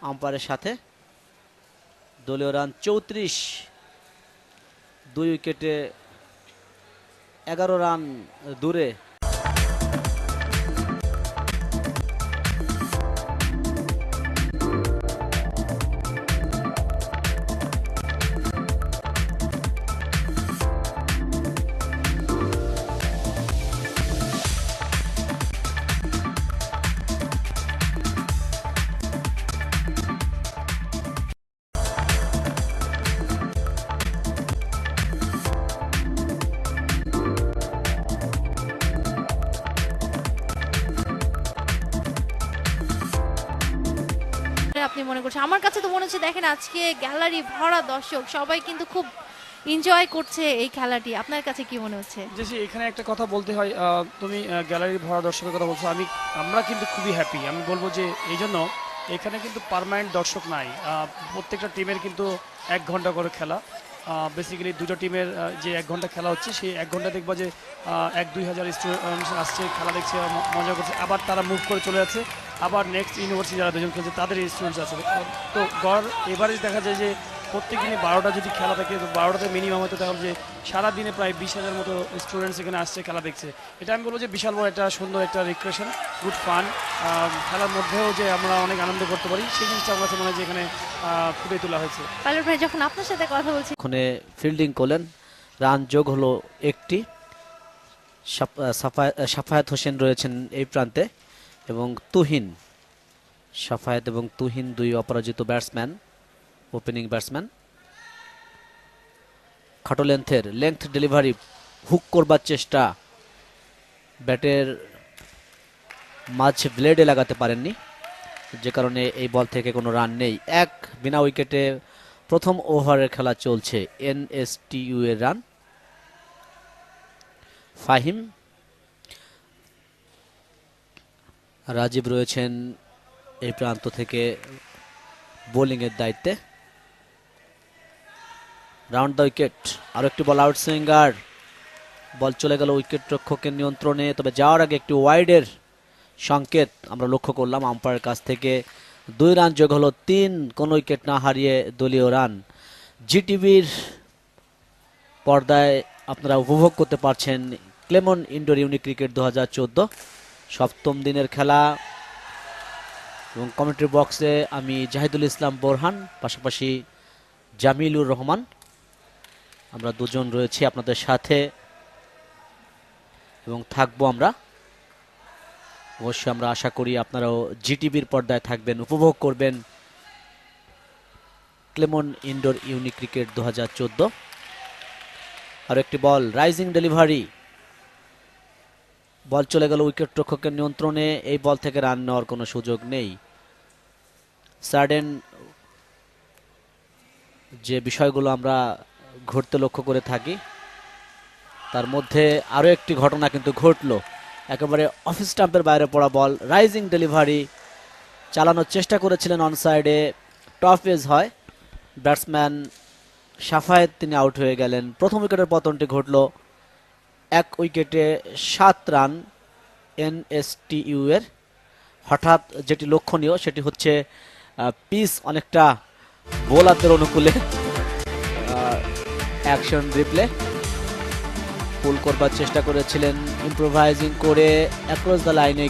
আম্পায়ারের সাথে। দলীয় রান 34, 2 উইকেটে 11 রান দূরে। আপনি মনে করছেন? আমার কাছে তো মনে হচ্ছে, দেখেন আজকে গ্যালারি ভরা দর্শক, সবাই কিন্তু খুব এনজয় করছে এই খেলাটি। আপনার কাছে কি মনে হচ্ছে? যে এখানে একটা কথা বলতে হয়, তুমি গ্যালারি ভরা দর্শকের কথা বলছো, আমরা কিন্তু খুবই হ্যাপি। আমি বলবো যে এই জন্য এখানে কিন্তু পার্মানেন্ট দর্শক নাই। প্রত্যেকটা টিমের কিন্তু 1 ঘন্টা করে খেলা। বেসিক্যালি দুটো টিমের যে 1 ঘন্টা খেলা হচ্ছে, সেই 1 ঘন্টা দেখবো যে 1-2 হাজার স্টুডেন্ট আসছে, খেলা দেখছে, মজা করছে, আবার তারা মুভ করে চলে যাচ্ছে। আবার নেক্সট ইউনিভার্সিটি যারা দুজন খেলছে তাদের স্টুডেন্টস আছে। তো গড় এভারেজ দেখা যায় যে প্রত্যেক দিনে 12টা যদি খেলা থাকে, তো 12টাতে মিনিমাম হয়তো তাহলে যে সারাদিনে প্রায় 20,000 মতো স্টুডেন্টস এখানে আসছে, খেলা দেখছে। এটা আমি বলবো যে বিশাল বড় একটা সুন্দর একটা রিক্রিয়েশন, গুড ফান। খেলার মধ্যেও যে আমরা অনেক আনন্দ করতে পারি, সেই জিনিসটা আমার কাছে মনে হয় যে এখানে ফুটে তোলা হয়েছে। পাইলট ভাই, যখন আপনার সাথে কথা বলছি, ওখানে ফিল্ডিং করলেন, রান যোগ হলো 1টি। সাফায়াত হোসেন রয়েছেন এই প্রান্তে এবং তুহিন। সাফায়াত এবং তুহিন 2 অপরাজিত ব্যাটসম্যান, ওপেনিং ব্যাটসম্যান। খাটো লেন্থ ডেলিভারি, হুক করবার চেষ্টা, ব্যাটের মাঝ ব্লেডে লাগাতে পারেননি, যে কারণে এই বল থেকে কোনো রান নেই। বিনা উইকেটে প্রথম ওভারের খেলা চলছে। এনএসটিইউ এর রান। ফাহিম, রাজীব রয়েছেন এই প্রান্ত থেকে বোলিংয়ের দায়িত্বে। রাউন্ড দ্য উইকেট, আরো একটি বল আউট সুইঙ্গার, বল চলে গেল উইকেট রক্ষকের নিয়ন্ত্রণে। তবে যাওয়ার আগে একটি ওয়াইডের সংকেত আমরা লক্ষ্য করলাম আম্পায়ারের কাছ থেকে। 2 রান যোগ হলো 3, কোন উইকেট না হারিয়ে দলীয় রান। জিটিভির পর্দায় আপনারা উপভোগ করতে পারছেন ক্লেমন ইনডোর ইউনিক ক্রিকেট 2014 সপ্তম দিনের খেলা। এবং কমেন্ট্রি বক্সে আমি জাহিদুল ইসলাম বোরহান, পাশাপাশি জামিলুর রহমান, আমরা দুজন রয়েছি আপনাদের সাথে এবং থাকবো আমরা। অবশ্যই আমরা আশা করি আপনারাও জিটিভির পর্দায় থাকবেন, উপভোগ করবেন ক্লেমন ইনডোর ইউনিক ক্রিকেট 2014। আর একটি বল, রাইজিং ডেলিভারি, বল চলে গেল উইকেট রক্ষকের নিয়ন্ত্রণে। এই বল থেকে রান নেওয়ার কোনো সুযোগ নেই। সাডেন যে বিষয়গুলো আমরা ঘটতে লক্ষ্য করে থাকি, তার মধ্যে আরও একটি ঘটনা কিন্তু ঘটলো। একেবারে অফ স্টাম্পের বাইরে পড়া বল, রাইজিং ডেলিভারি চালানোর চেষ্টা করেছিলেন অন সাইডে, টপ এজ হয়, ব্যাটসম্যান সাফায়েত তিনি আউট হয়ে গেলেন। প্রথম উইকেটের পতনটি ঘটল। 1 উইকেটে 7 রান এনএসটিইউ এর। হঠাৎ যেটি লক্ষণীয় সেটি হচ্ছে পিচ অনেকটা বোলারদের অনুকূলে। অ্যাকশন রিপ্লে, পুল করবার চেষ্টা করেছিলেন ইম্প্রোভাইজিং করে অ্যাক্রস দ্য লাইনে